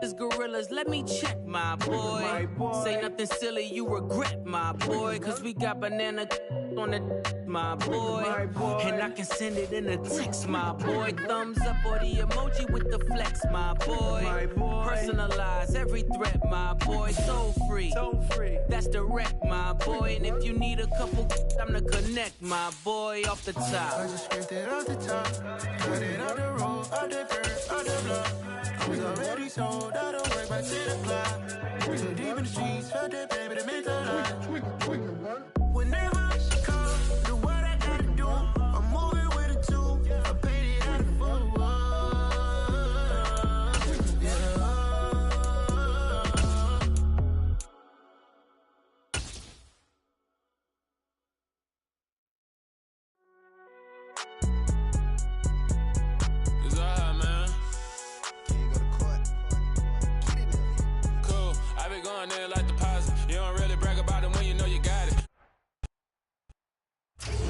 is gorillas, let me check, my boy. Say nothing silly, you regret, my boy. Cause we got banana on the my boy. And I can send it in a text, my boy. Thumbs up or the emoji with the flex, my boy. Personalize every threat, my boy. So free, that's direct, my boy. And if you need a couple, I'm to connect, my boy, off the top. I just scraped it off the top, cut it on the road, on the dirt, on the block. I was already sold, I don't work by 10 o'clock. So deep in the streets, felt that baby, that meant a lot. Whenever she comes, do what I gotta do. I'm moving with a two, I paid it out of full.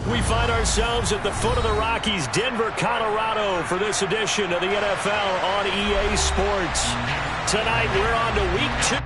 We find ourselves at the foot of the Rockies, Denver, Colorado, for this edition of the NFL on EA Sports. Tonight, we're on to Week 2.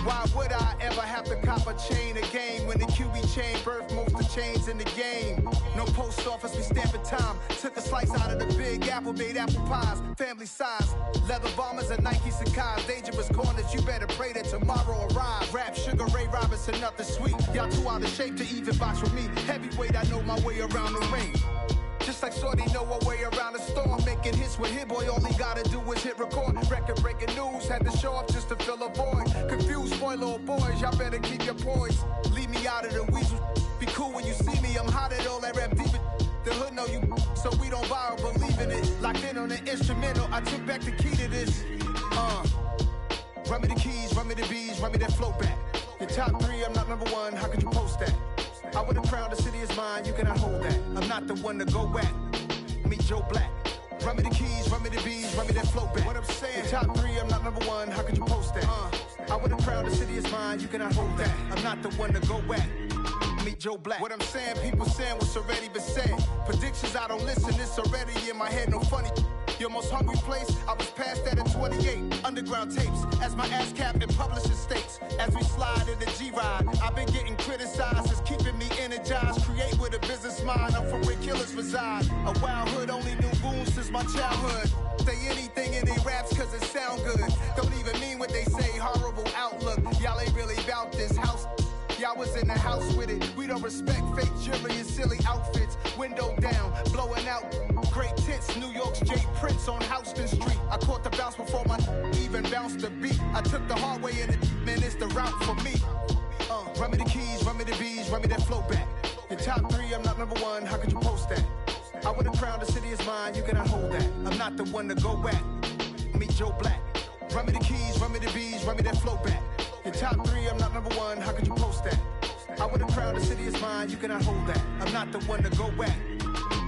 Why would I ever have to cop a chain a game when the QB chain birthed most of the chains in the game? No post office, we stamping time. Took a slice out of the big apple, made apple pies, family size. Leather bombers and Nike Sacai's. Dangerous corners, you better pray that tomorrow arrive. Rap, Sugar Ray Robinson, nothing sweet. Y'all too out of shape to even box with me. Heavyweight, I know my way around the ring. Just like Shorty know her way around the storm. Making hits with Hit Boy, all he gotta do is hit record. Record-breaking news, had to show up just to fill a void. Confused, spoiled little boys, y'all better keep your poise. Leave me out of the weasel. Be cool when you see me, I'm hot at all that rap deep. The hood know you, so we don't borrow, believe in it. Locked in on the instrumental, I took back the key to this. Run me the keys, run me the bees, run me that flow back. Your top three, I'm not number one, how could you post that? I would have crowned the city is mine, you cannot hold that. I'm not the one to go at. Meet Joe Black. Run me the keys, run me the bees, run me that flow back. What I'm saying, your top three, I'm not number one, how could you post that? I would have crowned the city is mine, you cannot hold that. I'm not the one to go at. Meet Joe Black. What I'm saying, people saying what's already been said. Predictions, I don't listen, it's already in my head, no funny. Your most hungry place, I was past that at 28. Underground tapes, as my ass cap in publishing states. As we slide in the G-Ride, I've been getting criticized, it's keeping me energized. Create with a business mind, I'm from where killers reside. A wild hood, only knew goons since my childhood. Say anything in they raps cause it sound good. Don't even mean what they say, horrible outlook. Y'all ain't really about this house. Y'all was in the house with it. We don't respect fake jewelry and silly outfits. Window down, blowing out great tits. New York's J. Prince on Houston Street. I caught the bounce before my even bounced the beat. I took the hard way in it, man, it's the route for me. Run me the keys, run me the bees, run me that flow back. Your top three, I'm not number one, how could you post that? I would have crowned the city is mine, you cannot hold that. I'm not the one to go at. Meet Joe Black. Run me the keys, run me the bees, run me that flow back. Your top three, I'm not number one, how could you post that? I would have crowned the city is mine, you cannot hold that. I'm not the one to go at.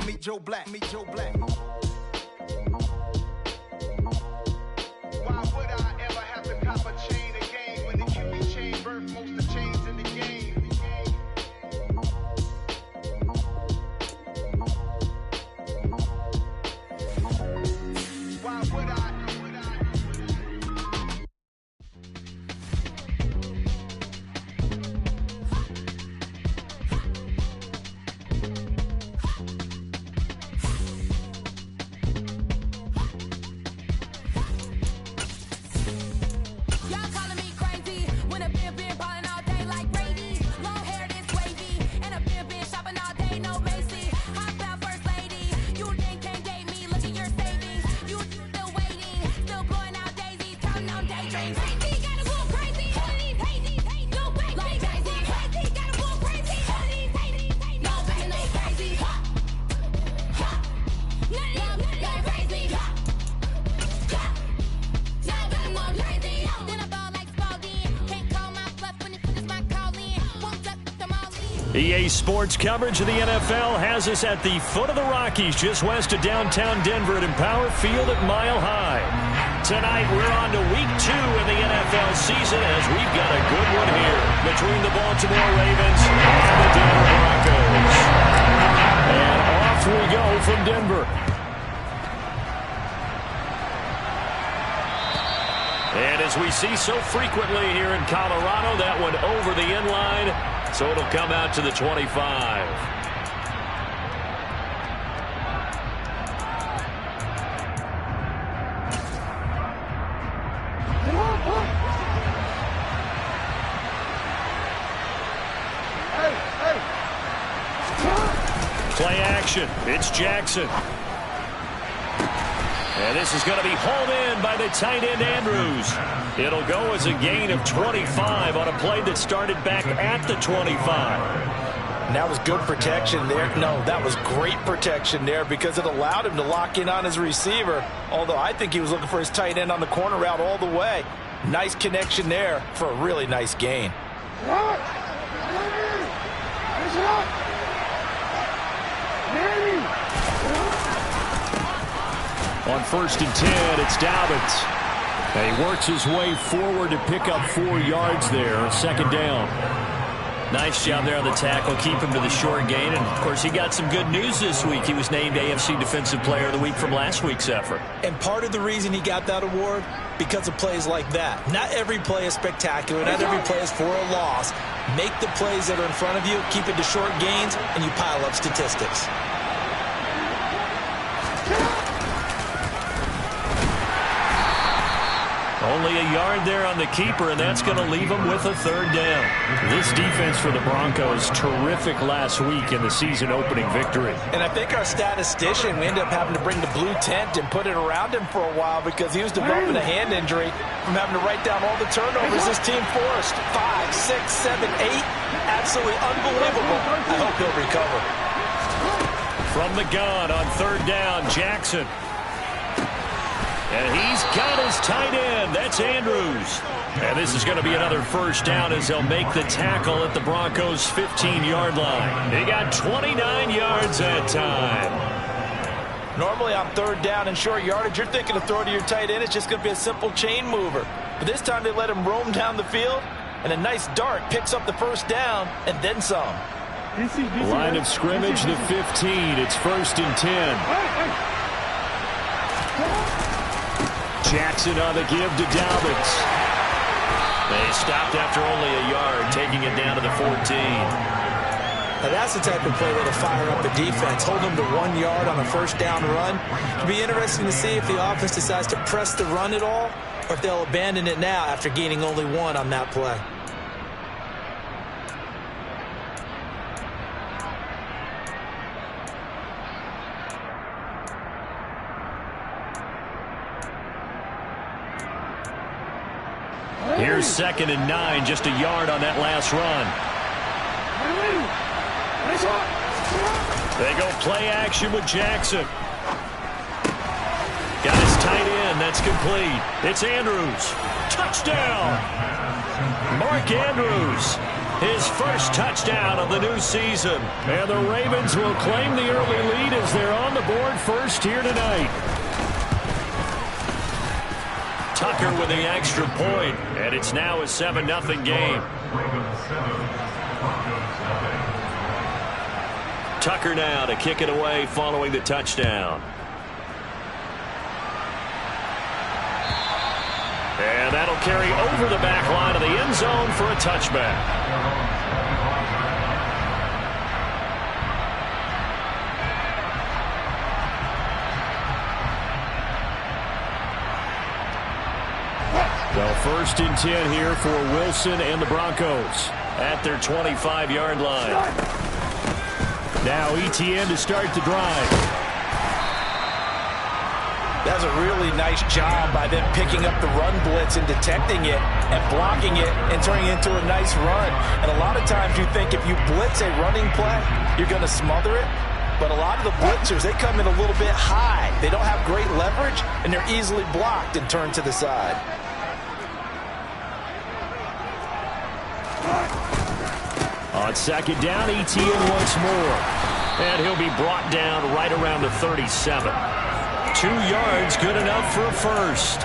Meet Joe Black, meet Joe Black. Why would I ever have to cop a chain a game when the QB chain birthed most of the chains in the game? Why would I? EA Sports coverage of the NFL has us at the foot of the Rockies, just west of downtown Denver at Empower Field at Mile High. Tonight, we're on to week 2 in the NFL season as we've got a good one here between the Baltimore Ravens and the Denver Broncos. And off we go from Denver. And as we see so frequently here in Colorado, that one over the end line, so it'll come out to the 25. Play action. It's Jackson. And this is going to be hauled in by the tight end, Andrews. It'll go as a gain of 25 on a play that started back at the 25. And that was good protection there. No, that was great protection there because it allowed him to lock in on his receiver. Although I think he was looking for his tight end on the corner route all the way. Nice connection there for a really nice gain. On 1st and 10, it's Dobbins. And he works his way forward to pick up 4 yards there. 2nd down. Nice job there on the tackle. Keep him to the short gain. And, of course, he got some good news this week. He was named AFC Defensive Player of the Week from last week's effort. And part of the reason he got that award, because of plays like that. Not every play is spectacular. Not every play is for a loss. Make the plays that are in front of you, keep it to short gains, and you pile up statistics. Only a yard there on the keeper, and that's going to leave him with a 3rd down. This defense for the Broncos, terrific last week in the season-opening victory. And I think our statistician, we ended up having to bring the blue tent and put it around him for a while because he was developing a hand injury from having to write down all the turnovers this team forced. 5, 6, 7, 8. Absolutely unbelievable. I hope he'll recover. From the gun on 3rd down, Jackson. And he's got his tight end. That's Andrews. And this is going to be another 1st down as they'll make the tackle at the Broncos' 15-yard line. They got 29 yards that time. Normally on 3rd down and short yardage, you're thinking of throwing to your tight end. It's just going to be a simple chain mover. But this time they let him roam down the field, and a nice dart picks up the 1st down and then some. Line of scrimmage, the 15. It's 1st and 10. Jackson on the give to Dobbins. They stopped after only a yard, taking it down to the 14. Now that's the type of play that'll fire up the defense. Hold them to 1 yard on a 1st down run. It'll be interesting to see if the offense decides to press the run at all, or if they'll abandon it now after gaining only 1 on that play. Here's 2nd and 9, just a yard on that last run. They go play action with Jackson. Got his tight end, that's complete. It's Andrews. Touchdown! Mark Andrews, his 1st touchdown of the new season. And the Ravens will claim the early lead as they're on the board first here tonight. Tucker with the extra point, and it's now a 7-0 game. Tucker now to kick it away following the touchdown. And that'll carry over the back line of the end zone for a touchback. Well, 1st and 10 here for Wilson and the Broncos at their 25-yard line. Now ETN to start the drive. That's a really nice job by them picking up the run blitz and detecting it and blocking it and turning it into a nice run. And a lot of times you think if you blitz a running play, you're going to smother it. But a lot of the blitzers, they come in a little bit high. They don't have great leverage, and they're easily blocked and turned to the side. On 2nd down, ETN once more. And he'll be brought down right around the 37. 2 yards, good enough for a 1st.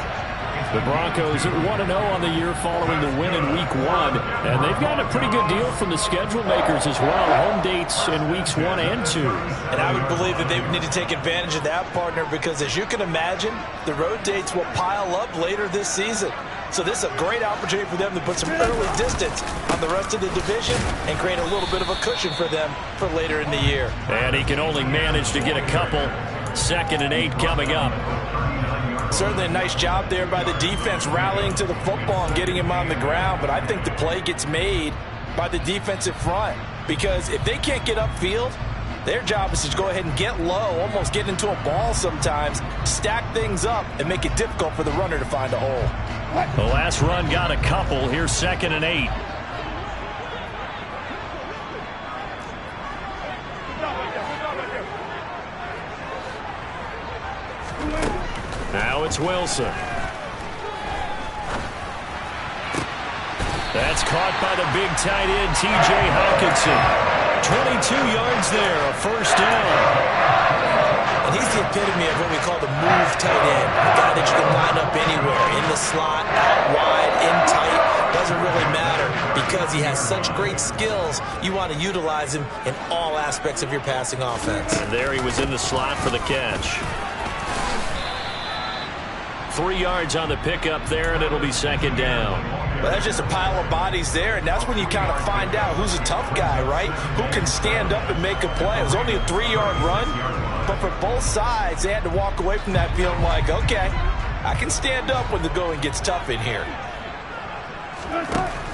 The Broncos 1-0 on the year following the win in Week 1. And they've gotten a pretty good deal from the schedule makers as well. Home dates in Weeks 1 and 2. And I would believe that they would need to take advantage of that, partner, because as you can imagine, the road dates will pile up later this season. So this is a great opportunity for them to put some early distance on the rest of the division and create a little bit of a cushion for them for later in the year. And he can only manage to get a couple. 2nd and 8 coming up. Certainly a nice job there by the defense rallying to the football and getting him on the ground. But I think the play gets made by the defensive front, because if they can't get upfield, their job is to go ahead and get low, almost get into a ball sometimes, stack things up, and make it difficult for the runner to find a hole. The last run got a couple. Here's 2nd and 8. Now it's Wilson. That's caught by the big tight end, T.J. Hawkinson. 22 yards there, a first down. And he's the epitome of what we call the move tight end. A guy that you can line up anywhere, in the slot, out wide, in tight. Doesn't really matter because he has such great skills. You want to utilize him in all aspects of your passing offense. And there he was in the slot for the catch. 3 yards on the pickup there, and it'll be 2nd down. Well, that's just a pile of bodies there, and that's when you kind of find out who's a tough guy, right? Who can stand up and make a play. It was only a 3-yard run, but for both sides, they had to walk away from that feeling like, okay, I can stand up when the going gets tough in here.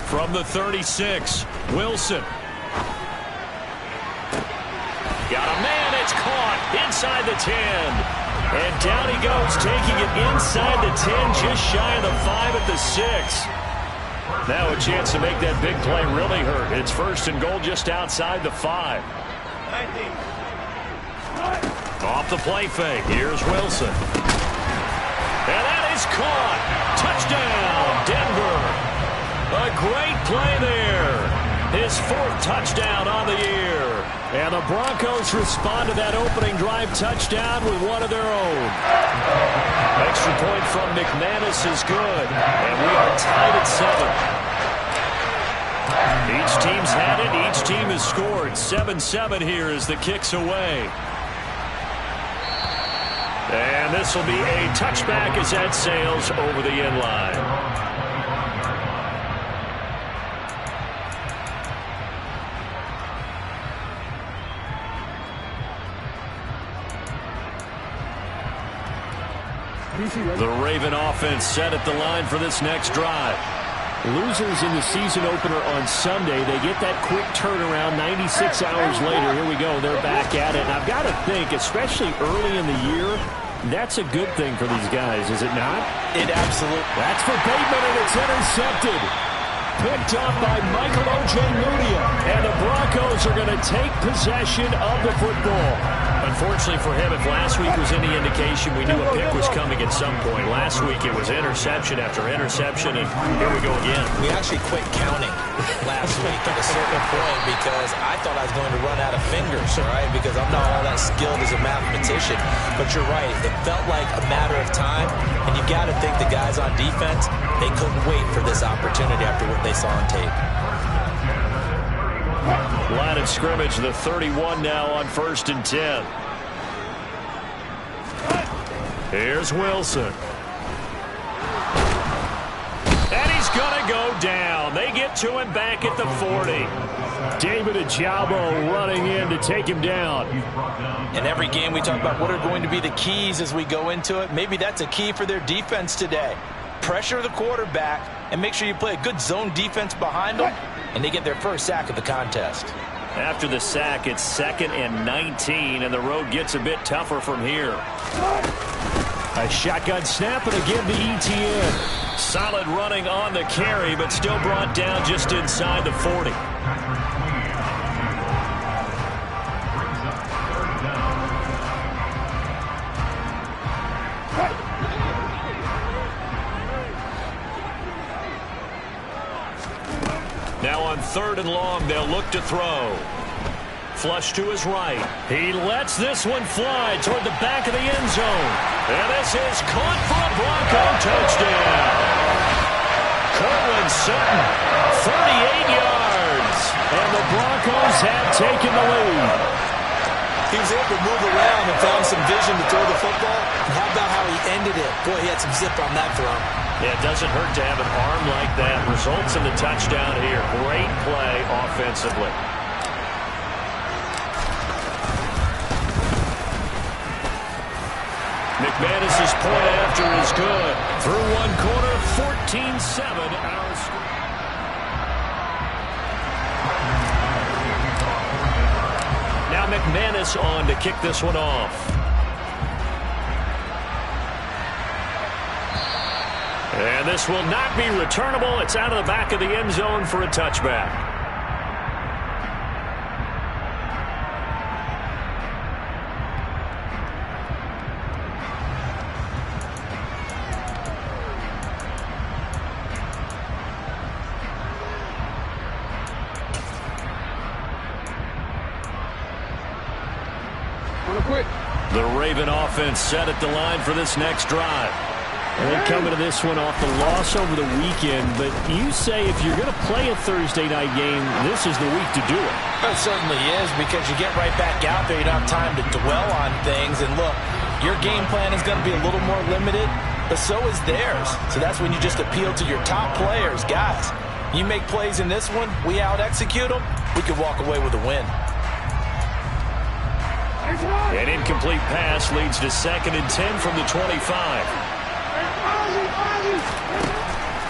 From the 36, Wilson. Got a man, it's caught inside the 10. And down he goes, taking it inside the 10, just shy of the 5 at the 6. Now a chance to make that big play really hurt. It's 1st and goal just outside the 5. Off the play fake, here's Wilson. And that is caught. Touchdown, Denver. A great play there. His 4th touchdown on the year. And the Broncos respond to that opening drive touchdown with one of their own. Extra point from McManus is good. And we are tied at 7. Each team's had it. Each team has scored. 7-7 here as the kick's away. And this will be a touchback as that sails over the end line. The Raven offense set at the line for this next drive. Losers in the season opener on Sunday, they get that quick turnaround 96 hours later. Here we go, they're back at it. And I've got to think, especially early in the year, that's a good thing for these guys, is it not? It absolutely. That's for Bateman, and it's intercepted. Picked up by Michael Ojemudia. And the Broncos are going to take possession of the football. Unfortunately for him, if last week was any indication, we knew a pick was coming at some point. Last week it was interception after interception, and here we go again. We actually quit counting last week at a certain point because I thought I was going to run out of fingers, all right, because I'm not all that skilled as a mathematician. But you're right. It felt like a matter of time, and you got to think the guys on defense, they couldn't wait for this opportunity after what they saw on tape. Line of scrimmage, the 31 now on 1st and 10. Here's Wilson. And he's going to go down. They get to him back at the 40. David Ojabo running in to take him down. In every game we talk about what are going to be the keys as we go into it. Maybe that's a key for their defense today. Pressure the quarterback and make sure you play a good zone defense behind them, and they get their first sack of the contest. After the sack, it's 2nd and 19, and the road gets a bit tougher from here. A shotgun snap, and again to ETN. Solid running on the carry, but still brought down just inside the 40. Now on 3rd and long, they'll look to throw. Flush to his right. He lets this one fly toward the back of the end zone. And this is caught for a Bronco touchdown. Cortland Sutton, 38 yards. And the Broncos have taken the lead. He was able to move around and found some vision to throw the football. And how about how he ended it? Boy, he had some zip on that throw. Yeah, it doesn't hurt to have an arm like that. Results in the touchdown here. Great play offensively. McManus's point after is good. Through one quarter, 14-7 our score. Now McManus on to kick this one off. And this will not be returnable. It's out of the back of the end zone for a touchback. The Raven offense set at the line for this next drive. And they come into this one off the loss over the weekend. But you say if you're going to play a Thursday night game, this is the week to do it. It certainly is, because you get right back out there. You don't have time to dwell on things. And look, your game plan is going to be a little more limited, but so is theirs. So that's when you just appeal to your top players. Guys, you make plays in this one, we out-execute them, we could walk away with a win. An incomplete pass leads to 2nd and 10 from the 25.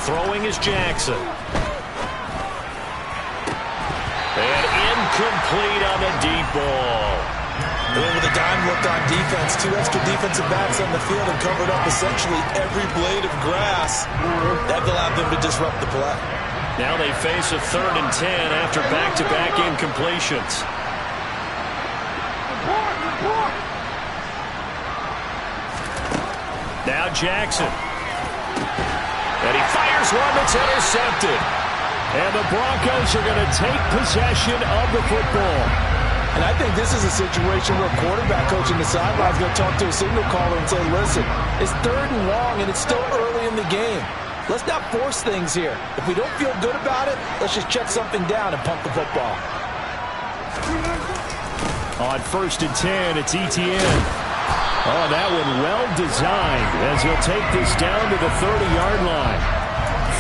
Throwing is Jackson. And incomplete on the deep ball. And then with a dime looked on defense, 2 extra defensive backs on the field and covered up essentially every blade of grass. That allowed them to disrupt the play. Now they face a 3rd and 10 after back-to-back incompletions. Now Jackson. And he fires one that's intercepted. And the Broncos are going to take possession of the football. And I think this is a situation where quarterback coach in the sideline is going to talk to a signal caller and say, listen, it's 3rd and long and it's still early in the game. Let's not force things here. If we don't feel good about it, let's just check something down and pump the football. On 1st and 10, it's Etienne. Oh, that one well designed as he'll take this down to the 30-yard line.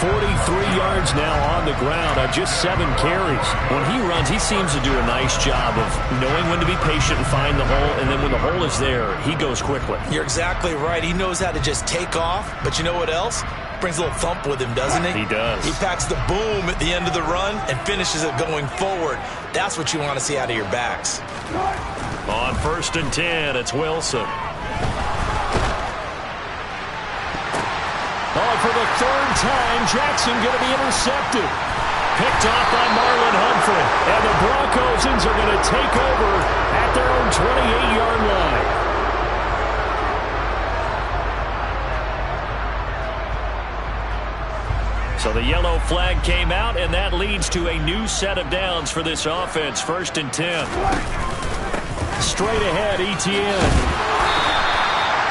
43 yards now on the ground on just 7 carries. When he runs, he seems to do a nice job of knowing when to be patient and find the hole, and then when the hole is there, he goes quickly. You're exactly right. He knows how to just take off, but you know what else? Brings a little thump with him, doesn't he? He does. He packs the boom at the end of the run and finishes it going forward. That's what you want to see out of your backs. On 1st and 10, it's Wilson. Oh, for the 3rd time, Jackson going to be intercepted. Picked off by Marlon Humphrey. And the Broncos are going to take over at their own 28-yard line. So the yellow flag came out, and that leads to a new set of downs for this offense. 1st and 10. Straight ahead, Etienne.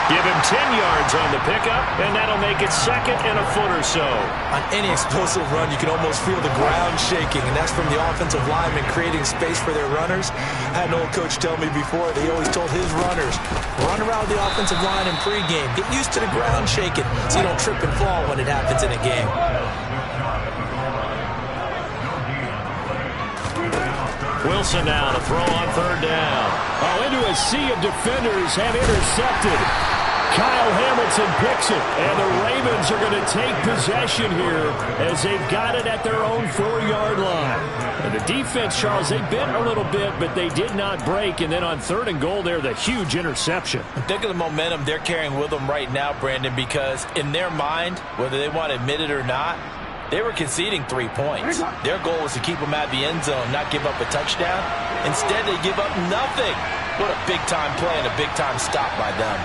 Give him 10 yards on the pickup, and that'll make it 2nd and a foot or so. On any explosive run, you can almost feel the ground shaking, and that's from the offensive linemen creating space for their runners. I had an old coach tell me before, he always told his runners, run around the offensive line in pregame. Get used to the ground shaking so you don't trip and fall when it happens in a game. Wilson now to throw on 3rd down. Oh, into a sea of defenders have intercepted. Kyle Hamilton picks it, and the Ravens are going to take possession here as they've got it at their own 4-yard line. And the defense, Charles, they bent a little bit, but they did not break. And then on 3rd and goal there, the huge interception. Think of the momentum they're carrying with them right now, Brandon, because in their mind, whether they want to admit it or not, they were conceding 3 points. Their goal was to keep them at the end zone, not give up a touchdown. Instead, they give up nothing. What a big-time play and a big-time stop by them.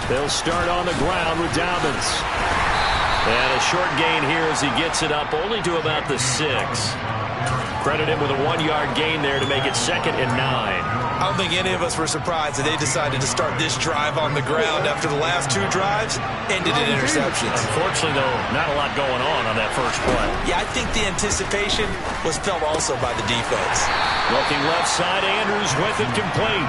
They'll start on the ground with Dobbins. And a short gain here as he gets it up only to about the 6. Credit him with a 1-yard gain there to make it 2nd and 9. I don't think any of us were surprised that they decided to start this drive on the ground after the last 2 drives ended in interceptions. Unfortunately, though, not a lot going on that first play. Yeah, I think the anticipation was felt also by the defense. Looking left side, Andrews with it complete.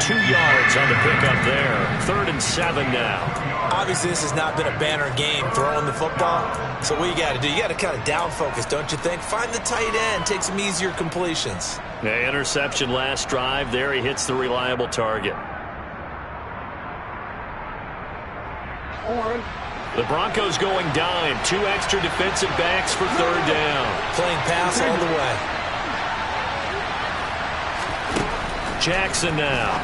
2 yards on the pickup there. 3rd and 7 now. Obviously, this has not been a banner game throwing the football. So what you got to do, you got to kind of down focus, don't you think? Find the tight end, take some easier completions. Yeah, interception last drive. There he hits the reliable target. The Broncos going dime. 2 extra defensive backs for 3rd down. Playing pass all the way. Jackson now.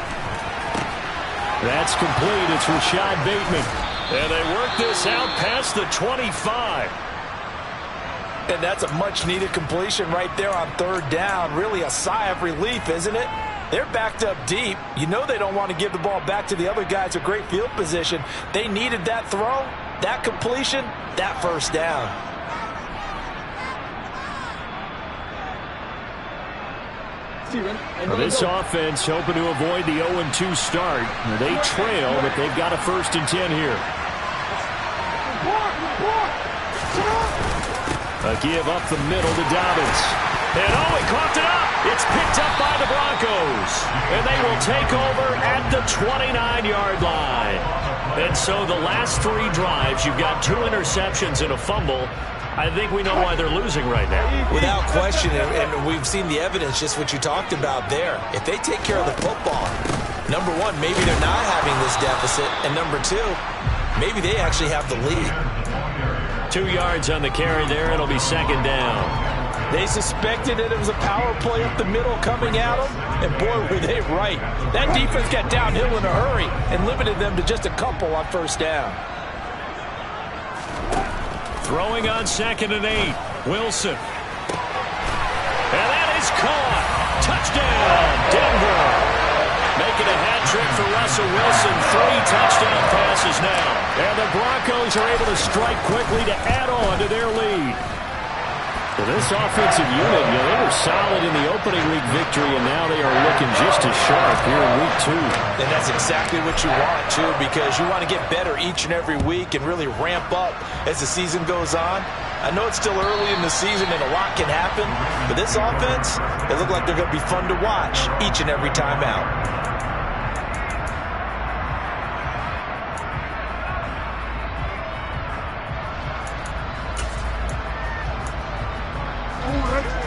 That's complete. It's Rashad Bateman. And they work this out past the 25. And that's a much-needed completion right there on 3rd down. Really a sigh of relief, isn't it? They're backed up deep. You know they don't want to give the ball back to the other guys. A great field position. They needed that throw, that completion, that 1st down. This offense hoping to avoid the 0-2 start. They trail, but they've got a 1st and 10 here. A give up the middle to Dobbins. And he coughed it up. It's picked up by the Broncos. And they will take over at the 29-yard line. And so the last 3 drives, you've got 2 interceptions and a fumble. I think we know why they're losing right now. Without question, and we've seen the evidence, just what you talked about there. If they take care of the football, number 1, maybe they're not having this deficit. And number 2, maybe they actually have the lead. 2 yards on the carry there. It'll be 2nd down. They suspected that it was a power play up the middle coming at them, and boy, were they right. That defense got downhill in a hurry and limited them to just a couple on 1st down. Throwing on 2nd and 8. Wilson. And that is caught. Touchdown, Denver. Making a hat trick for Russell Wilson. 3 touchdown passes now. And the Broncos are able to strike quickly to add on to their lead. Well, this offensive unit, they were solid in the opening week victory, and now they are looking just as sharp here in week 2. And that's exactly what you want, too, because you want to get better each and every week and really ramp up as the season goes on. I know it's still early in the season and a lot can happen, but this offense, they look like they're going to be fun to watch each and every time out.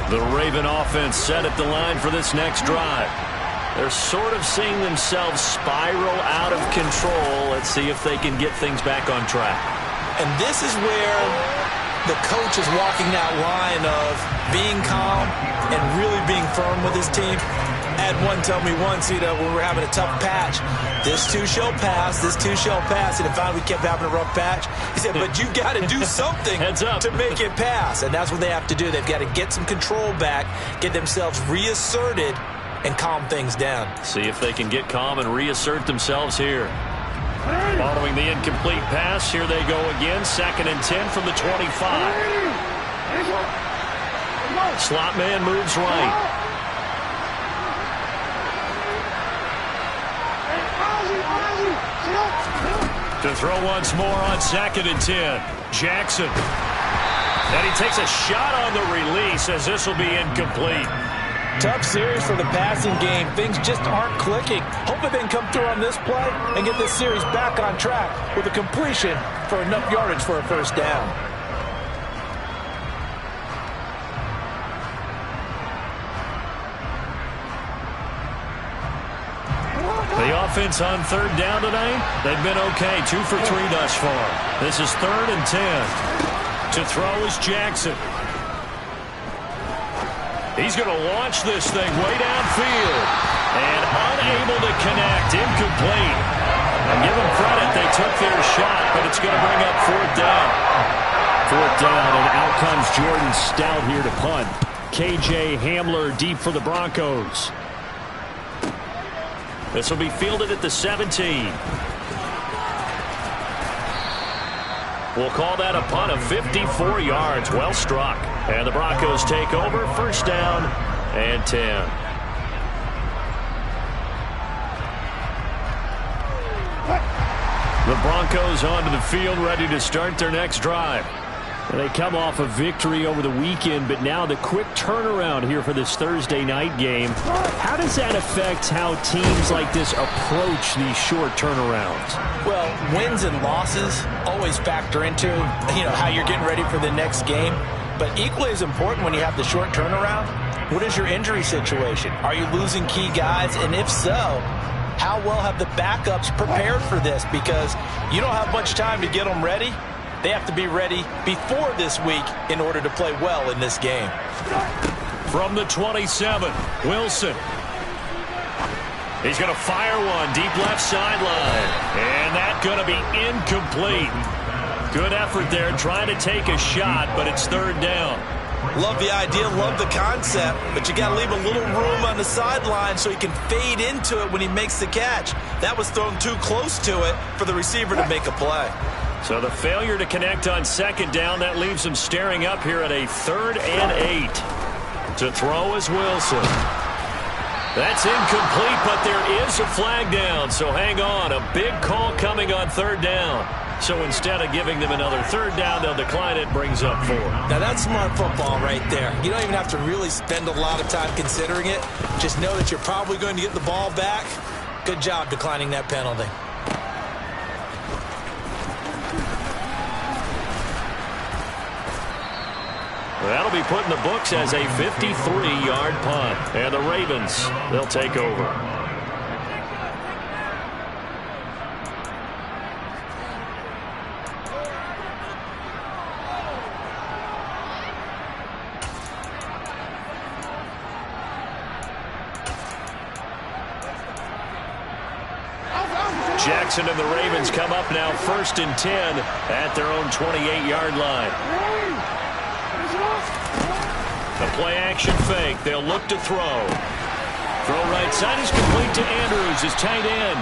The Raven offense set at the line for this next drive. They're sort of seeing themselves spiral out of control. Let's see if they can get things back on track. And this is where the coach is walking that line of being calm and really being firm with his team. I had one tell me once, when we were having a tough patch, this too shall pass, this too shall pass. And finally we kept having a rough patch. He said, but you've got to do something to make it pass. And that's what they have to do. They've got to get some control back, get themselves reasserted, and calm things down. See if they can get calm and reassert themselves here. Following the incomplete pass, here they go again. 2nd and 10 from the 25. Slot man moves right. To throw once more on 2nd and 10. Jackson. And he takes a shot on the release as this will be incomplete. Tough series for the passing game. Things just aren't clicking. Hoping they can come through on this play and get this series back on track with a completion for enough yardage for a 1st down. The offense on 3rd down tonight, they've been okay. 2 for 3 thus far. This is 3rd and 10. To throw is Jackson. He's going to launch this thing way downfield. And unable to connect. Incomplete. And give them credit. They took their shot, but it's going to bring up 4th down. 4th down, and out comes Jordan Stout here to punt. KJ Hamler deep for the Broncos. This will be fielded at the 17. We'll call that a punt of 54 yards. Well struck. And the Broncos take over. First down and 10. The Broncos onto the field, ready to start their next drive. And they come off a victory over the weekend, but now the quick turnaround here for this Thursday night game. How does that affect how teams like this approach these short turnarounds? Well, wins and losses always factor into, how you're getting ready for the next game. But equally as important when you have the short turnaround, what is your injury situation? Are you losing key guys? And if so, how well have the backups prepared for this? Because you don't have much time to get them ready. They have to be ready before this week in order to play well in this game. From the 27, Wilson. He's going to fire one deep left sideline. And that's going to be incomplete. Good effort there trying to take a shot, but it's third down. Love the idea, love the concept, but you got to leave a little room on the sideline so he can fade into it when he makes the catch. That was thrown too close to it for the receiver to make a play. So the failure to connect on second down, that leaves him staring up here at a 3rd and 8. To throw is Wilson. That's incomplete, but there is a flag down. So hang on, a big call coming on third down. So instead of giving them another third down, they'll decline it, brings up 4. Now that's smart football right there. You don't even have to really spend a lot of time considering it. Just know that you're probably going to get the ball back. Good job declining that penalty. That'll be put in the books as a 53-yard punt. And the Ravens, they'll take over. Jackson and the Ravens come up now 1st and 10 at their own 28-yard line. The play-action fake. They'll look to throw. Throw right side is complete to Andrews, his tight end.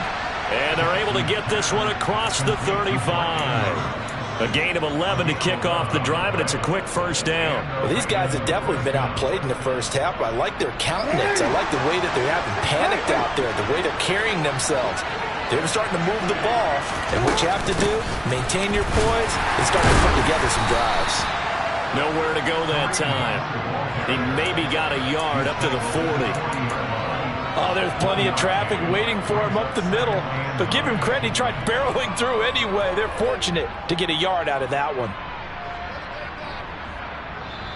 And they're able to get this one across the 35. A gain of 11 to kick off the drive, and it's a quick first down. Well, these guys have definitely been outplayed in the first half. I like their countenance. I like the way that they haven't panicked out there, the way they're carrying themselves. They're starting to move the ball, and what you have to do, maintain your poise and start to put together some drives. Nowhere to go that time. He maybe got a yard up to the 40. Oh, there's plenty of traffic waiting for him up the middle. But give him credit, he tried barreling through anyway. They're fortunate to get a yard out of that one.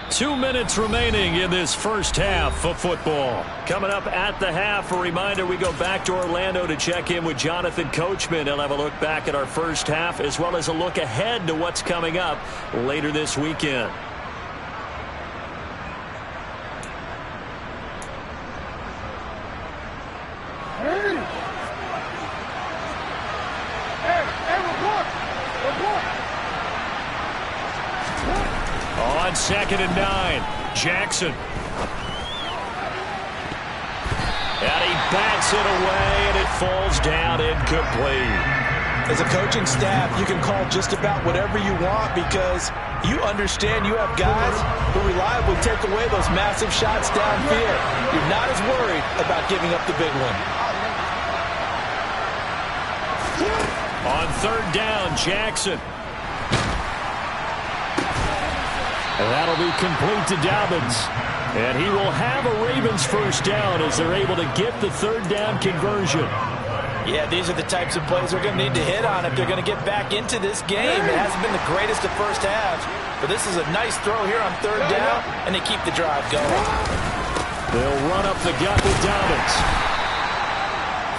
2 minutes remaining in this first half of football. Coming up at the half, a reminder, we go back to Orlando to check in with Jonathan Coachman. He'll have a look back at our first half as well as a look ahead to what's coming up later this weekend. On 2nd and 9, Jackson. And he bats it away, and it falls down incomplete. As a coaching staff, you can call just about whatever you want because you understand you have guys who reliably take away those massive shots downfield. You're not as worried about giving up the big one. On 3rd down, Jackson. And that'll be complete to Dobbins. And he will have a Ravens first down as they're able to get the 3rd down conversion. Yeah, these are the types of plays they're going to need to hit on if they're going to get back into this game. It hasn't been the greatest of first halves, but this is a nice throw here on 3rd down, and they keep the drive going. They'll run up the gut with Dobbins.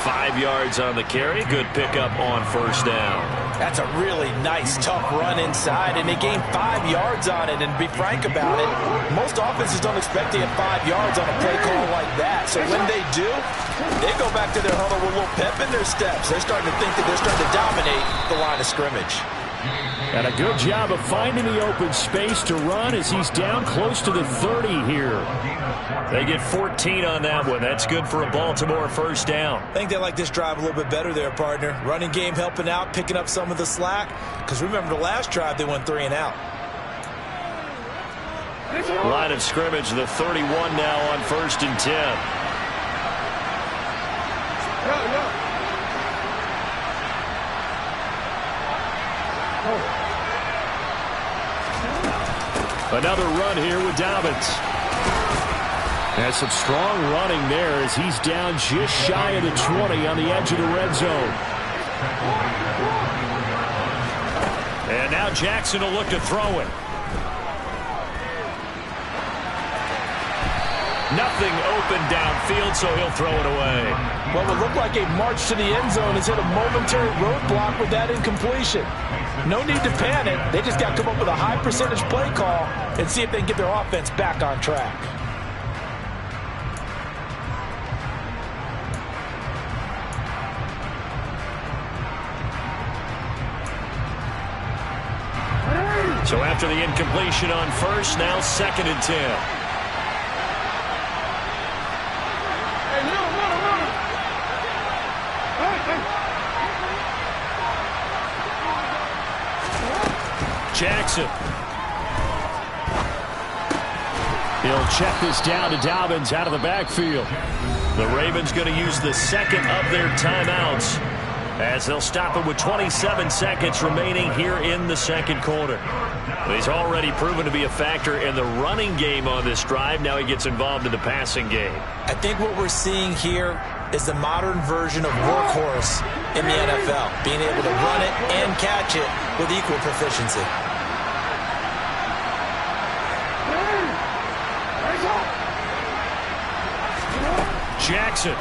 5 yards on the carry. Good pickup on first down. That's a really nice, tough run inside, and they gained 5 yards on it. And to be frank about it, most offenses don't expect to get 5 yards on a play call like that. So when they do, they go back to their huddle with a little pep in their steps. They're starting to think that they're starting to dominate the line of scrimmage. And a good job of finding the open space to run as he's down close to the 30 here. They get 14 on that one. That's good for a Baltimore first down. I think they like this drive a little bit better there, partner. Running game helping out, picking up some of the slack. Because remember the last drive, they went 3 and out. Line of scrimmage, the 31 now on 1st and 10. Another run here with Dobbins. And some strong running there as he's down just shy of the 20 on the edge of the red zone. And now Jackson will look to throw it. Nothing open downfield, so he'll throw it away. What would look like a march to the end zone has hit a momentary roadblock with that incompletion. No need to panic. They just got to come up with a high percentage play call and see if they can get their offense back on track. So after the incompletion on 1st, now 2nd and 10. Jackson. He'll check this down to Dobbins out of the backfield. The Ravens going to use the 2nd of their timeouts as they'll stop it with 27 seconds remaining here in the 2nd quarter. He's already proven to be a factor in the running game on this drive. Now he gets involved in the passing game. I think what we're seeing here is the modern version of workhorse in the NFL, being able to run it and catch it with equal proficiency. Jackson.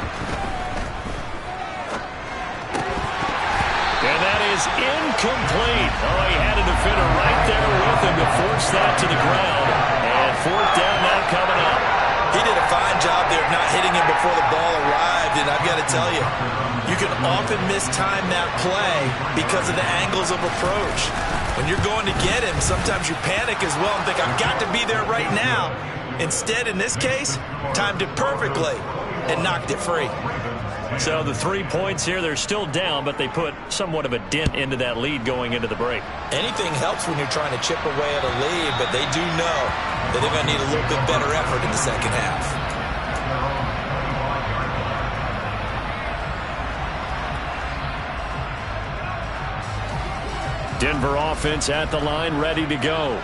And that is incomplete. Oh, he had a defender right there with him to force that to the ground. And 4th down now coming up. He did a fine job there of not hitting him before the ball arrived, and I've got to tell you, you can often mistime that play because of the angles of approach. When you're going to get him, sometimes you panic as well and think, I've got to be there right now. Instead, in this case, timed it perfectly and knocked it free. So the 3 points here, they're still down, but they put somewhat of a dent into that lead going into the break. Anything helps when you're trying to chip away at a lead, but they do know that they're going to need a little bit better effort in the 2nd half. Denver offense at the line, ready to go.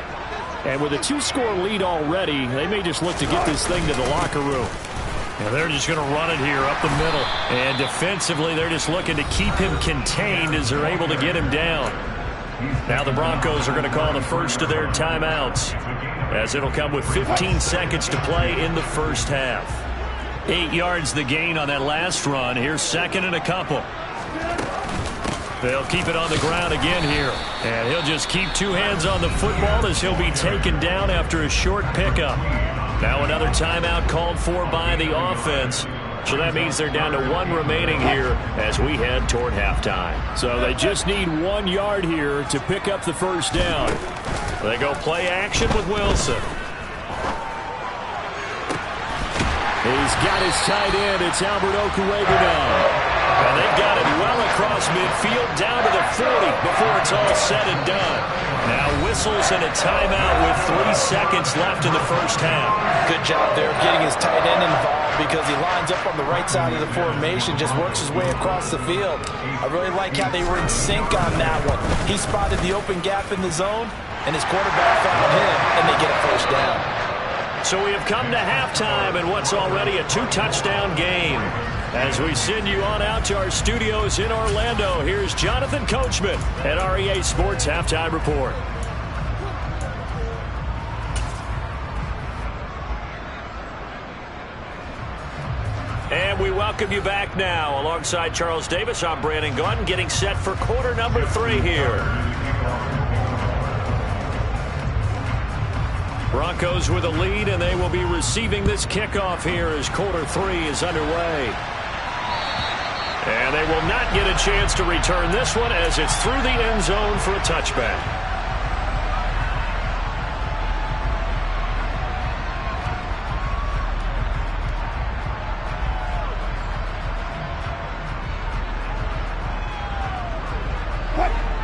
And with a 2-score lead already, they may just look to get this thing to the locker room. And they're just going to run it here up the middle. And defensively, they're just looking to keep him contained as they're able to get him down. Now the Broncos are going to call the 1st of their timeouts, as it'll come with 15 seconds to play in the 1st half. 8 yards the gain on that last run. Here's 2nd and a couple. They'll keep it on the ground again here. And he'll just keep 2 hands on the football as he'll be taken down after a short pickup. Now another timeout called for by the offense. So that means they're down to 1 remaining here as we head toward halftime. So they just need 1 yard here to pick up the 1st down. They go play action with Wilson. He's got his tight end. It's Albert Okwuegbunam now. And they've got it well across midfield down to the 40 before it's all said and done. Now whistles and a timeout with 3 seconds left in the 1st half. Good job there of getting his tight end involved because he lines up on the right side of the formation, just works his way across the field. I really like how they were in sync on that one. He spotted the open gap in the zone, and his quarterback found him, and they get a 1st down. So we have come to halftime in what's already a 2-touchdown game. As we send you on out to our studios in Orlando, here's Jonathan Coachman at REA Sports Halftime Report. And we welcome you back now. Alongside Charles Davis, I'm Brandon Gaudin, getting set for quarter number 3 here. Broncos with a lead, and they will be receiving this kickoff here as quarter 3 is underway. And they will not get a chance to return this one as it's through the end zone for a touchback.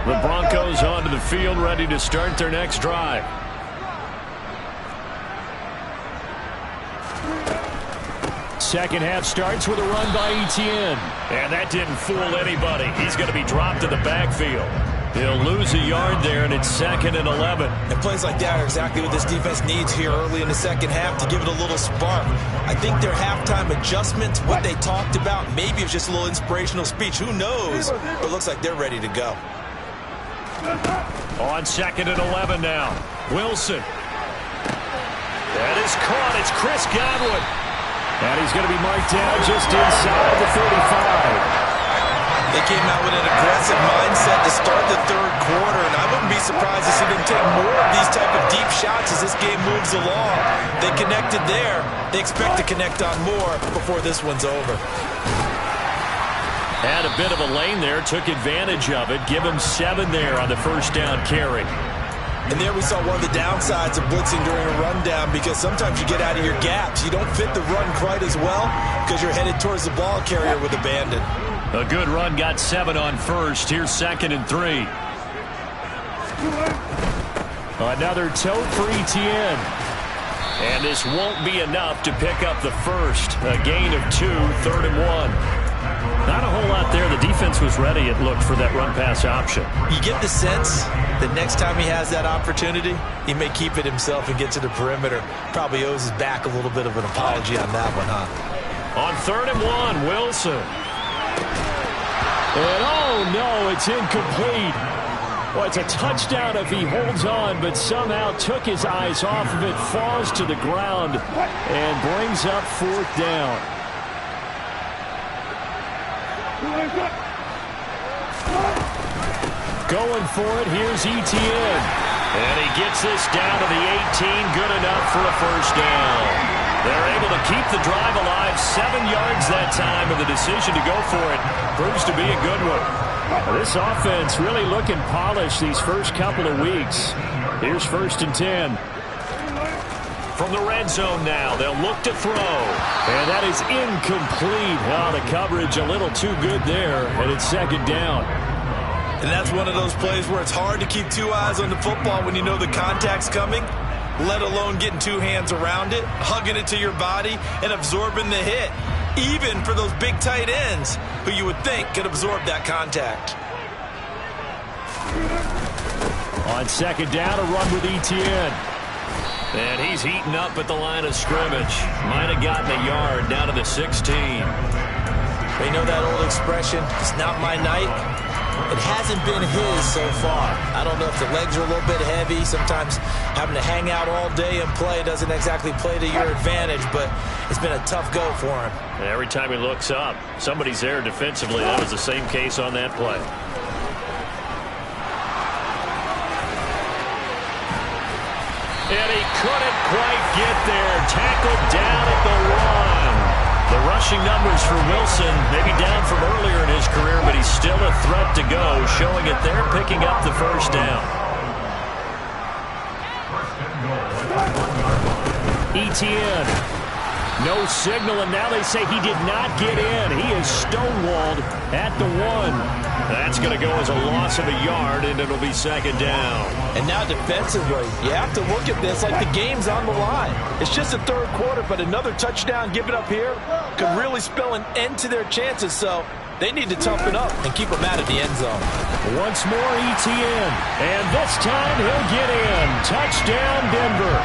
The Broncos onto the field, ready to start their next drive. Second half starts with a run by Etienne. And that didn't fool anybody. He's going to be dropped to the backfield. He'll lose a yard there, and it's 2nd and 11. And plays like that are exactly what this defense needs here early in the second half to give it a little spark. I think their halftime adjustments, what they talked about, maybe it's just a little inspirational speech. Who knows? But it looks like they're ready to go. On 2nd and 11 now. Wilson. That is caught. It's Chris Godwin. And he's going to be marked down just inside the 35. They came out with an aggressive mindset to start the third quarter, and I wouldn't be surprised to see them take more of these type of deep shots as this game moves along. They connected there. They expect to connect on more before this one's over. Had a bit of a lane there, took advantage of it. Give him 7 there on the first down carry. And there we saw one of the downsides of blitzing during a rundown, because sometimes you get out of your gaps. You don't fit the run quite as well because you're headed towards the ball carrier with abandon. A good run, got 7 on first. Here's 2nd and 3. Another tote for Etienne. And this won't be enough to pick up the first. A gain of 2, 3rd and 1. Not a whole lot there. The defense was ready, it looked, for that run-pass option. You get the sense that next time he has that opportunity, he may keep it himself and get to the perimeter. Probably owes his back a little bit of an apology on that one, huh? On 3rd and 1, Wilson. And oh no, it's incomplete. Well, it's a touchdown if he holds on, but somehow took his eyes off of it, falls to the ground, and brings up 4th down. Going for it, here's Etienne. And he gets this down to the 18, good enough for a first down. They're able to keep the drive alive, 7 yards that time, and the decision to go for it proves to be a good one. This offense really looking polished these first couple of weeks. Here's 1st and 10. From the red zone now, they'll look to throw. And that is incomplete. Oh, the coverage a little too good there, and it's 2nd down. And that's one of those plays where it's hard to keep 2 eyes on the football when you know the contact's coming, let alone getting 2 hands around it, hugging it to your body, and absorbing the hit, even for those big tight ends who you would think could absorb that contact. On 2nd down, a run with Etienne. And he's heating up at the line of scrimmage. Might have gotten a yard down to the 16. They know that old expression, it's not my night. It hasn't been his so far. I don't know if the legs are a little bit heavy. Sometimes having to hang out all day and play doesn't exactly play to your advantage, but it's been a tough go for him. Every time he looks up, somebody's there defensively. That was the same case on that play. And he couldn't quite get there. Tackled down at the 1. The rushing numbers for Wilson, maybe down from earlier in his career, but he's still a threat to go, showing it there, picking up the first down. Etienne. No signal, and now they say he did not get in. He is stonewalled at the 1. That's going to go as a loss of a yard, and it'll be 2nd down. And now defensively, you have to look at this like the game's on the line. It's just the 3rd quarter, but another touchdown given up here could really spell an end to their chances, so they need to toughen up and keep them out of the end zone. Once more, Etienne, and this time he'll get in. Touchdown, Denver.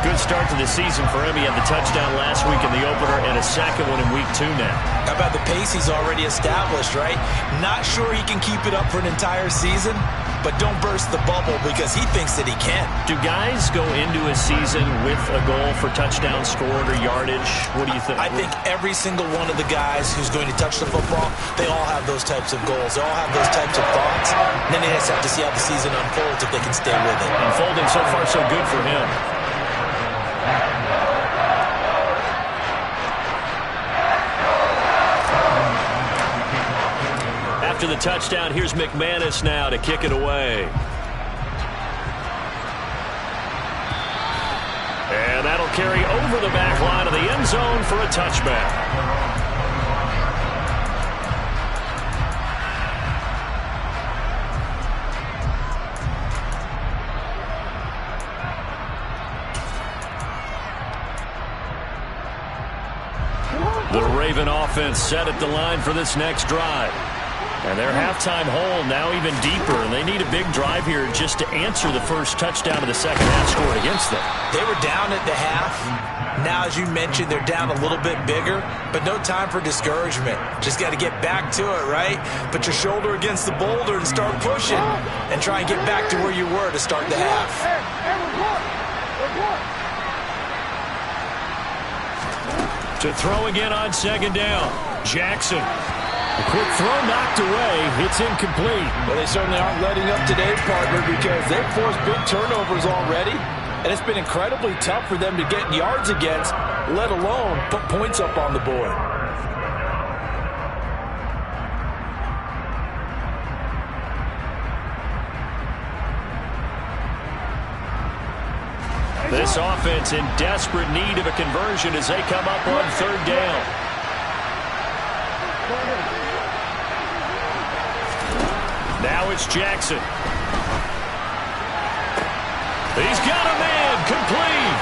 Good start to the season for him. He had the touchdown last week in the opener and a 2nd one in week 2 now. How about the pace he's already established, right? Not sure he can keep it up for an entire season, but don't burst the bubble because he thinks that he can. Do guys go into a season with a goal for touchdown scored or yardage? What do you think? I think every single one of the guys who's going to touch the football, they all have those types of goals. They all have those types of thoughts. And then they just have to see how the season unfolds if they can stay with it. Unfolding so far so good for him. after the touchdown. Here's McManus now to kick it away. And that'll carry over the back line of the end zone for a touchback. The Raven offense set at the line for this next drive. And their halftime hole now even deeper, and they need a big drive here just to answer the first touchdown of the second half scored against them. They were down at the half. Now, as you mentioned, they're down a little bit bigger, but no time for discouragement. Just got to get back to it, right? Put your shoulder against the boulder and start pushing, and try and get back to where you were to start the half. To throw again on second down. Jackson. A quick throw knocked away. It's incomplete. Well, they certainly aren't letting up today, partner, because they've forced big turnovers already. And it's been incredibly tough for them to get yards against, let alone put points up on the board. This offense in desperate need of a conversion as they come up on third down. Now it's Jackson. He's got a man, complete.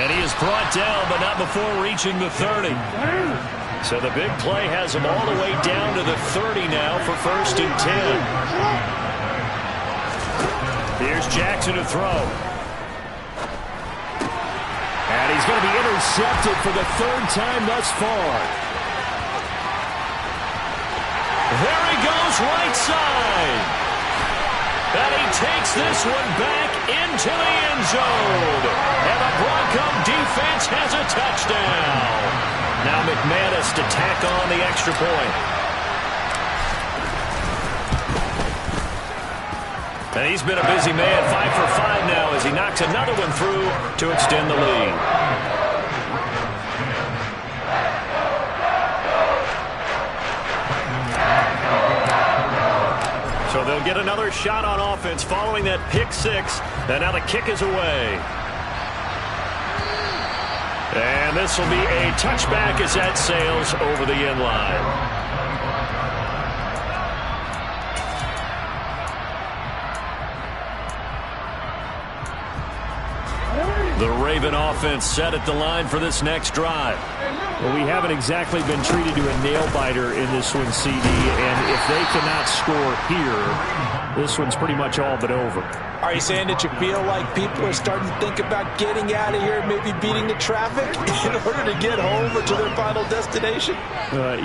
And he is brought down, but not before reaching the 30. So the big play has him all the way down to the 30 now for 1st and 10. Here's Jackson to throw. And he's going to be intercepted for the 3rd time thus far. There he goes, right side. And he takes this one back into the end zone. And the Bronco defense has a touchdown. Now McManus to tack on the extra point. And he's been a busy man, 5 for 5 now as he knocks another one through to extend the lead. So they'll get another shot on offense following that pick 6. And now the kick is away. And this will be a touchback as that sails over the end line. The Raven offense set at the line for this next drive. Well, we haven't exactly been treated to a nail-biter in this one, CD, and if they cannot score here, this one's pretty much all but over. Are you saying that you feel like people are starting to think about getting out of here, maybe beating the traffic in order to get home or to their final destination?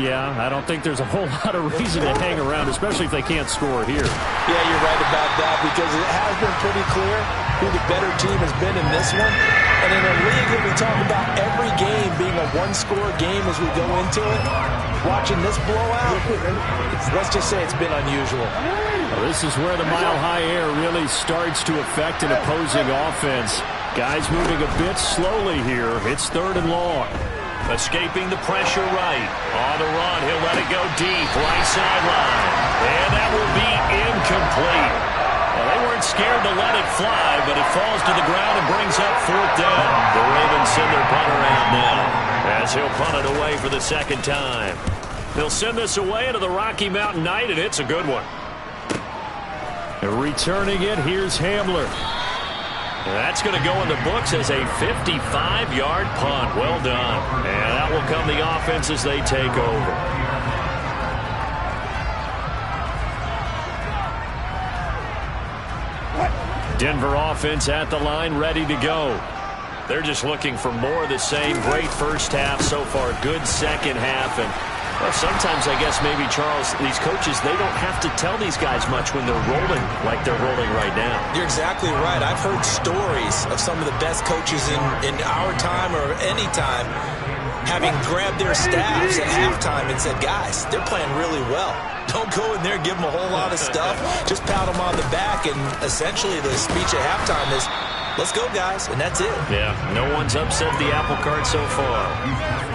Yeah, I don't think there's a whole lot of reason to hang around, especially if they can't score here. Yeah, you're right about that, because it has been pretty clear who the better team has been in this one. And in a league that we talk about every game being a one-score game as we go into it, watching this blowout, let's just say it's been unusual. Well, this is where the mile-high air really starts to affect an opposing offense. Guys moving a bit slowly here. It's 3rd and long. Escaping the pressure right. On the run, he'll let it go deep. Right sideline. And that will be incomplete. Well, they weren't scared to let it fly, but it falls to the ground and brings up 4th down. The Ravens send their punter out now as he'll punt it away for the 2nd time. They'll send this away into the Rocky Mountain Night, and it's a good one. And returning it, here's Hamler. And that's going to go in the books as a 55-yard punt. Well done. And that will come the offense as they take over. Denver offense at the line, ready to go. They're just looking for more of the same. Great first half so far. Good second half. And well, sometimes I guess maybe, Charles, these coaches, they don't have to tell these guys much when they're rolling like they're rolling right now. You're exactly right. I've heard stories of some of the best coaches in our time or any time having grabbed their staffs at halftime and said, guys, they're playing really well. Don't go in there and give them a whole lot of stuff. Just pat them on the back, and essentially the speech at halftime is, let's go, guys, and that's it. Yeah, no one's upset the apple cart so far.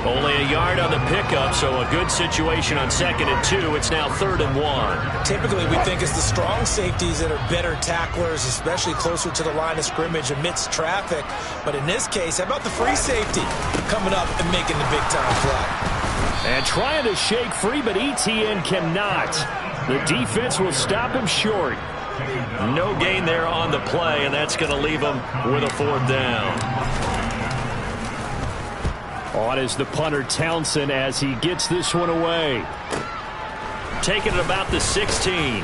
Only a yard on the pickup, so a good situation on 2nd and 2. It's now 3rd and 1. Typically, we think it's the strong safeties that are better tacklers, especially closer to the line of scrimmage amidst traffic. But in this case, how about the free safety coming up and making the big-time play? And trying to shake free, but ETN cannot. The defense will stop him short. No gain there on the play, and that's going to leave him with a 4th down. On is the punter Townsend as he gets this one away. Taking it about the 16.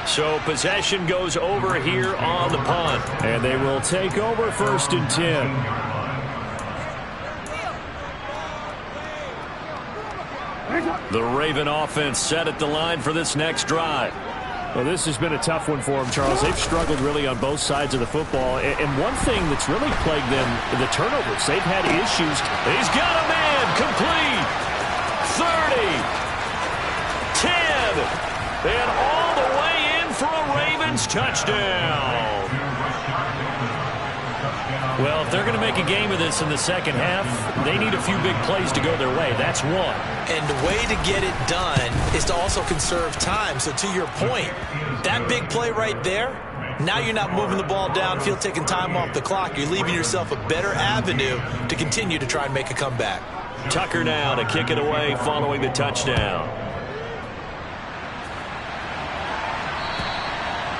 So possession goes over here on the punt. And they will take over 1st and 10. The Raven offense set at the line for this next drive. Well, this has been a tough one for them, Charles. They've struggled really on both sides of the football. And one thing that's really plagued them, the turnovers. They've had issues. He's got a man complete. 30, 10, and all the way in for a Ravens touchdown. Well, if they're going to make a game of this in the second half, they need a few big plays to go their way. That's one. And the way to get it done is to also conserve time. So to your point, that big play right there, now you're not moving the ball downfield, taking time off the clock. You're leaving yourself a better avenue to continue to try and make a comeback. Tucker now to kick it away following the touchdown.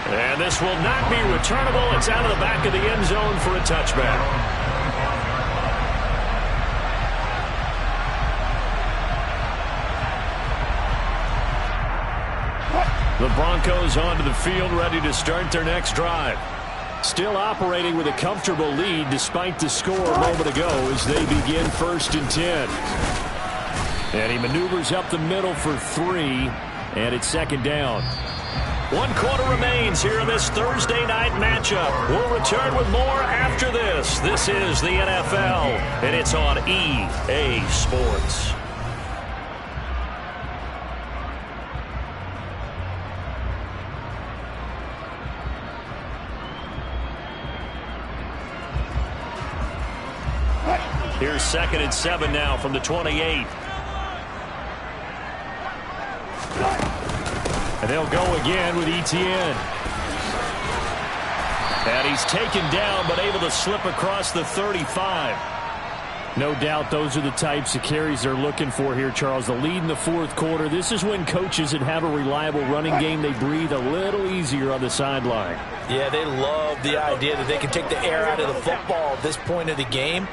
And this will not be returnable. It's out of the back of the end zone for a touchback. The Broncos onto the field, ready to start their next drive. Still operating with a comfortable lead despite the score a moment ago as they begin 1st and 10. And he maneuvers up the middle for 3, and it's 2nd down. 1 quarter remains here in this Thursday night matchup. We'll return with more after this. This is the NFL, and it's on EA Sports. Here's 2nd and 7 now from the 28. And they'll go again with ETN. And he's taken down, but able to slip across the 35. No doubt those are the types of carries they're looking for here, Charles. The lead in the 4th quarter. This is when coaches that have a reliable running game, they breathe a little easier on the sideline. Yeah, they love the idea that they can take the air out of the football at this point of the game.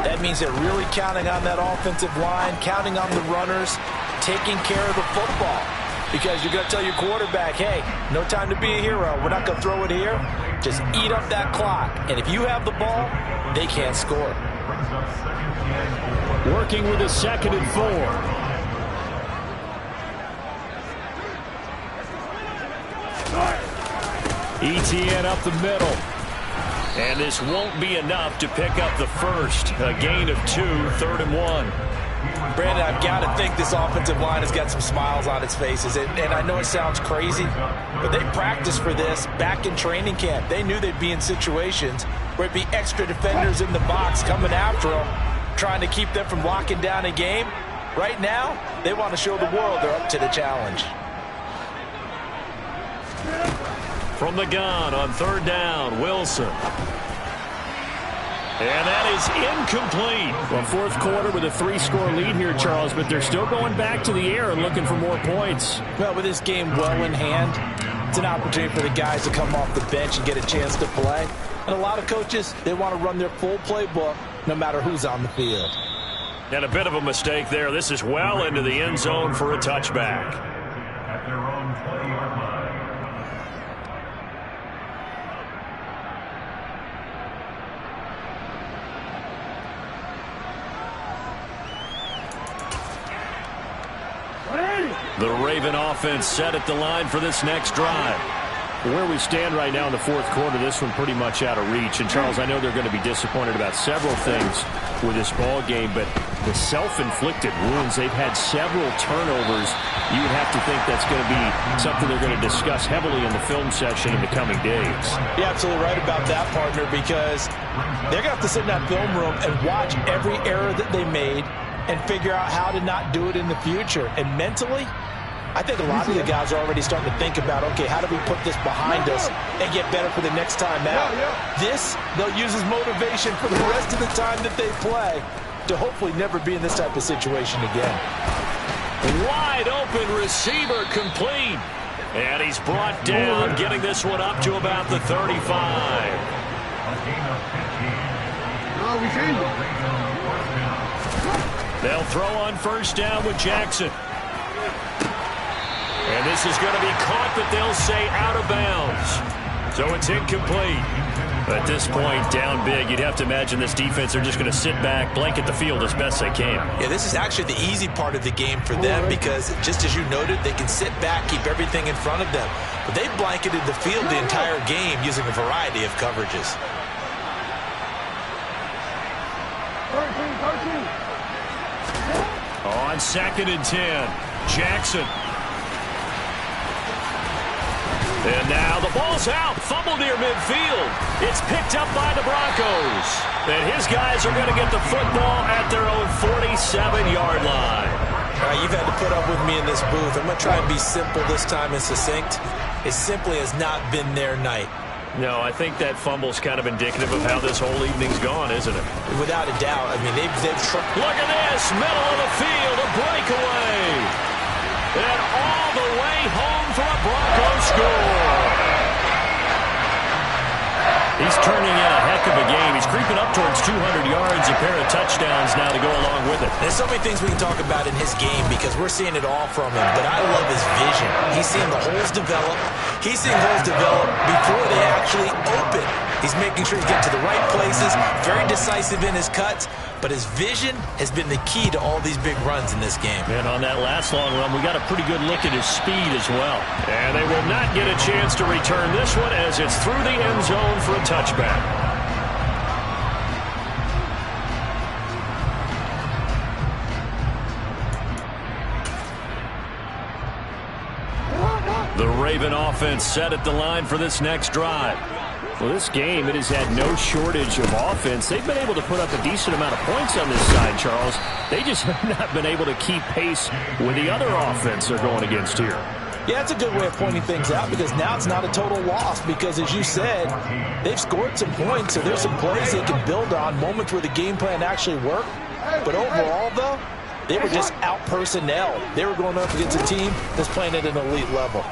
That means they're really counting on that offensive line, counting on the runners, taking care of the football. Because you're going to tell your quarterback, hey, no time to be a hero. We're not going to throw it here. Just eat up that clock. And if you have the ball, they can't score. Working with a 2nd and 4. ETN up the middle. And this won't be enough to pick up the first. A gain of 2, 3rd and 1. Brandon, I've got to think this offensive line has got some smiles on its faces. And I know it sounds crazy, but they practiced for this back in training camp. They knew they'd be in situations where it'd be extra defenders in the box coming after them, trying to keep them from locking down a game. Right now, they want to show the world they're up to the challenge. From the gun on 3rd down, Wilson. And that is incomplete. Well, 4th quarter with a 3-score lead here, Charles, but they're still going back to the air and looking for more points. Well, with this game well in hand, it's an opportunity for the guys to come off the bench and get a chance to play. And a lot of coaches, they want to run their full playbook no matter who's on the field. And a bit of a mistake there. This is well into the end zone for a touchback. The Raven offense set at the line for this next drive. Where we stand right now in the fourth quarter, this one pretty much out of reach. And, Charles, I know they're going to be disappointed about several things with this ball game, but the self-inflicted wounds, they've had several turnovers. You would have to think that's going to be something they're going to discuss heavily in the film session in the coming days. You're absolutely right about that, partner, because they're going to have to sit in that film room and watch every error that they made and figure out how to not do it in the future. And mentally, I think a lot of the guys are already starting to think about, okay, how do we put this behind us and get better for the next time out? This, they'll use as motivation for the rest of the time that they play to hopefully never be in this type of situation again. Wide open receiver complete. And he's brought down, getting this one up to about the 35. They'll throw on first down with Jackson. And this is going to be caught, but they'll say out of bounds. So it's incomplete. At this point, down big, you'd have to imagine this defense are just going to sit back, blanket the field as best they can. Yeah, this is actually the easy part of the game for them because, just as you noted, they can sit back, keep everything in front of them. But they've blanketed the field the entire game using a variety of coverages. On 2nd and 10, Jackson. And now the ball's out. Fumble near midfield. It's picked up by the Broncos. And his guys are going to get the football at their own 47-yard line. All right, you've had to put up with me in this booth. I'm going to try and be simple this time and succinct. It simply has not been their night. No, I think that fumble's kind of indicative of how this whole evening's gone, isn't it? Without a doubt. I mean, they've look at this. Middle of the field. A breakaway. And all the way home for a Broncos score. He's turning in a heck of a game. He's creeping up towards 200 yards, a pair of touchdowns now to go along with it. There's so many things we can talk about in his game because we're seeing it all from him, but I love his vision. He's seeing the holes develop. He's seeing holes develop before they actually open. He's making sure he's getting to the right places, very decisive in his cuts, but his vision has been the key to all these big runs in this game. And on that last long run, we got a pretty good look at his speed as well. And they will not get a chance to return this one as it's through the end zone for a touchback. The Raven offense set at the line for this next drive. Well, this game, it has had no shortage of offense. They've been able to put up a decent amount of points on this side, Charles. They just have not been able to keep pace with the other offense they're going against here. Yeah, it's a good way of pointing things out because now it's not a total loss because, as you said, they've scored some points, so there's some plays they can build on, moments where the game plan actually worked. But overall, though, they were just out-personnel. They were going up against a team that's playing at an elite level.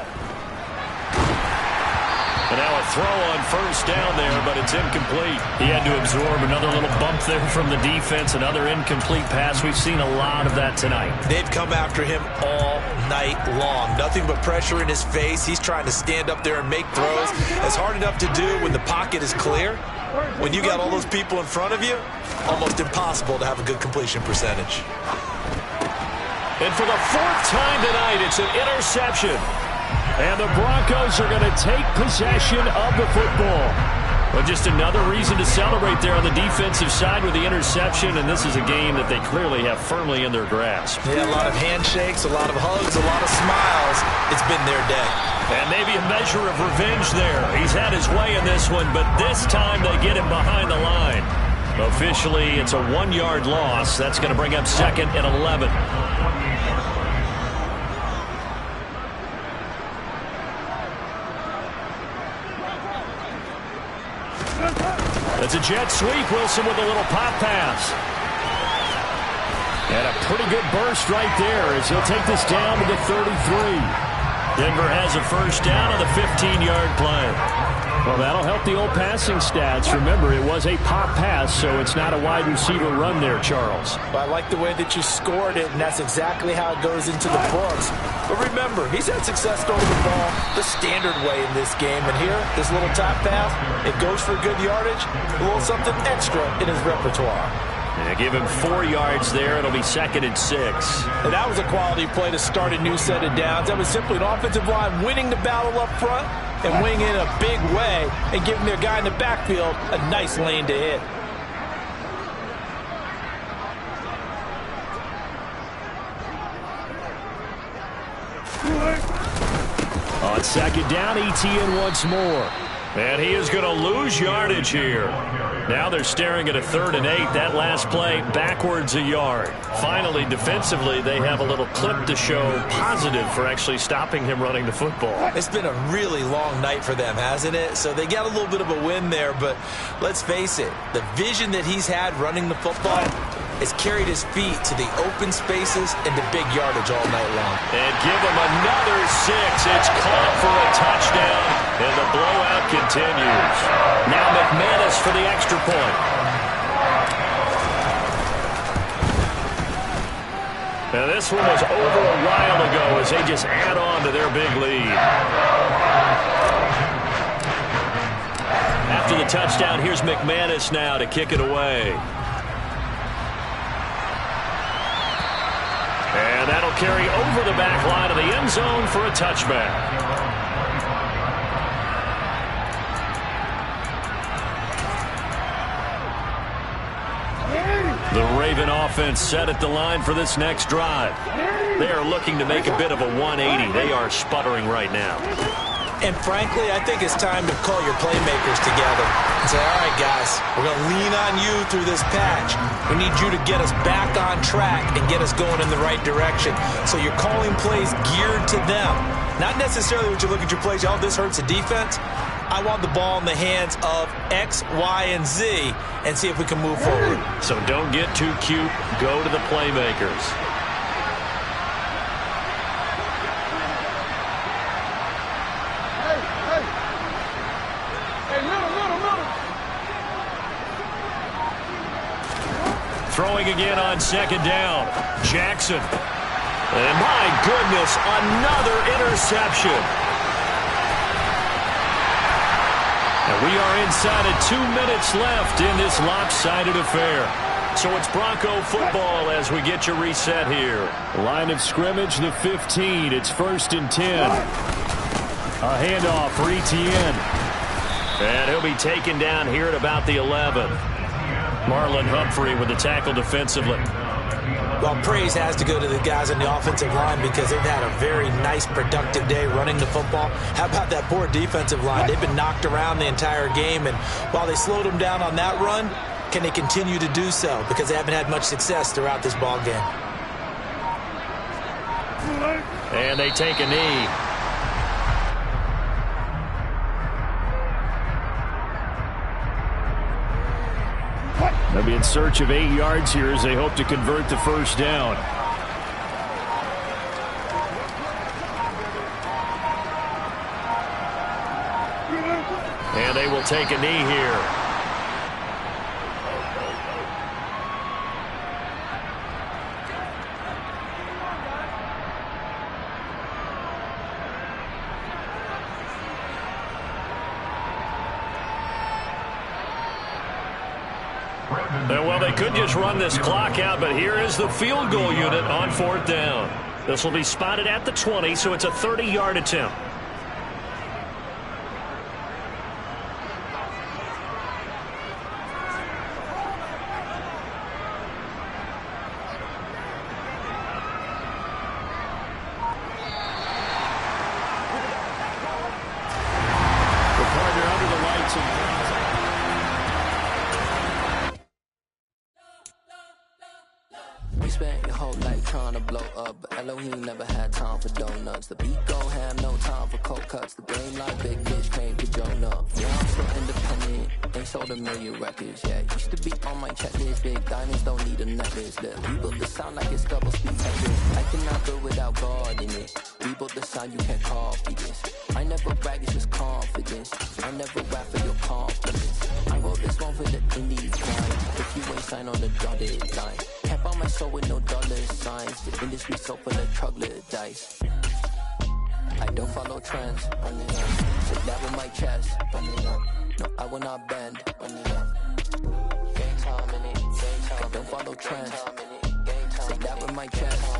And now a throw on first down there, but it's incomplete. He had to absorb another little bump there from the defense, another incomplete pass. We've seen a lot of that tonight. They've come after him all night long. Nothing but pressure in his face. He's trying to stand up there and make throws. It's hard enough to do when the pocket is clear. When you got all those people in front of you, almost impossible to have a good completion percentage. And for the fourth time tonight, it's an interception. And the Broncos are going to take possession of the football. But just another reason to celebrate there on the defensive side with the interception. And this is a game that they clearly have firmly in their grasp. Yeah, a lot of handshakes, a lot of hugs, a lot of smiles. It's been their day. And maybe a measure of revenge there. He's had his way in this one, but this time they get him behind the line. Officially, it's a 1-yard loss. That's going to bring up 2nd and 11. It's a jet sweep. Wilson with a little pop pass. And a pretty good burst right there as he'll take this down to the 33. Denver has a first down on the 15-yard play. Well, that'll help the old passing stats. Remember, it was a pop pass, so it's not a wide receiver run there, Charles. Well, I like the way that you scored it, and that's exactly how it goes into the books. But remember, he's had success throwing the ball the standard way in this game. And here, this little top pass, it goes for good yardage, a little something extra in his repertoire. They give him 4 yards there. It'll be 2nd and 6. And that was a quality play to start a new set of downs. That was simply an offensive line winning the battle up front and winning in a big way and giving their guy in the backfield a nice lane to hit. On 2nd down, Etienne once more. And he is going to lose yardage here. Now they're staring at a 3rd and 8. That last play backwards a yard. Finally, defensively, they have a little clip to show positive for actually stopping him running the football. It's been a really long night for them, hasn't it? So they got a little bit of a win there, but let's face it, the vision that he's had running the football has carried his feet to the open spaces and the big yardage all night long. And give him another 6. It's caught for a touchdown, and the blowout continues. Now McManus for the extra point. Now this one was over a while ago as they just add on to their big lead. After the touchdown, here's McManus now to kick it away. And that'll carry over the back line of the end zone for a touchback. The Raven offense set at the line for this next drive. They are looking to make a bit of a 180. They are sputtering right now. And frankly, I think it's time to call your playmakers together and say, all right, guys, we're going to lean on you through this patch. We need you to get us back on track and get us going in the right direction. So you're calling plays geared to them. Not necessarily when you look at your plays, oh, this hurts the defense. I want the ball in the hands of X, Y, and Z and see if we can move forward. So don't get too cute. Go to the playmakers. Throwing again on 2nd down. Jackson. And my goodness, another interception. And we are inside of 2 minutes left in this lopsided affair. So it's Bronco football as we get you reset here. Line of scrimmage, the 15. It's 1st and 10. A handoff for Etienne. And he'll be taken down here at about the 11. Marlon Humphrey with the tackle defensively. Well, praise has to go to the guys on the offensive line because they've had a very nice, productive day running the football. How about that poor defensive line? They've been knocked around the entire game, and while they slowed them down on that run, can they continue to do so? Because they haven't had much success throughout this ball game. And they take a knee. They'll be in search of 8 yards here as they hope to convert the 1st down. And they will take a knee here. Well, they could just run this clock out, but here is the field goal unit on 4th down. This will be spotted at the 20, so it's a 30-yard attempt. Spent your whole life trying to blow up, but Elohim never had time for donuts. The beat go ham, no time for cold cuts. The game like big bitch came to Jonah. Yeah, I'm still independent, ain't sold a million records yet. Used to be on my checklist, big diamonds don't need a necklace. The rebuild the sound like it's double speed Tetris. I cannot go without God in it. Rebuild the sound, you can't copy this. I never brag, it's just confidence. I never rap for your confidence. I wrote this one for the indie grind. If you ain't signed on the dotted line, can't buy my soul with no dollar signs. The industry so full of troglodytes. I don't follow trends. Sit down with my chest. No, I will not bend. Game time in it. Game time. don't follow trends. Say that with my chest.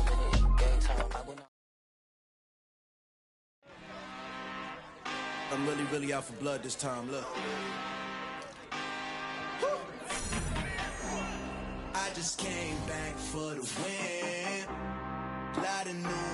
I'm really out for blood this time, look. I just came back for the win. Lot of new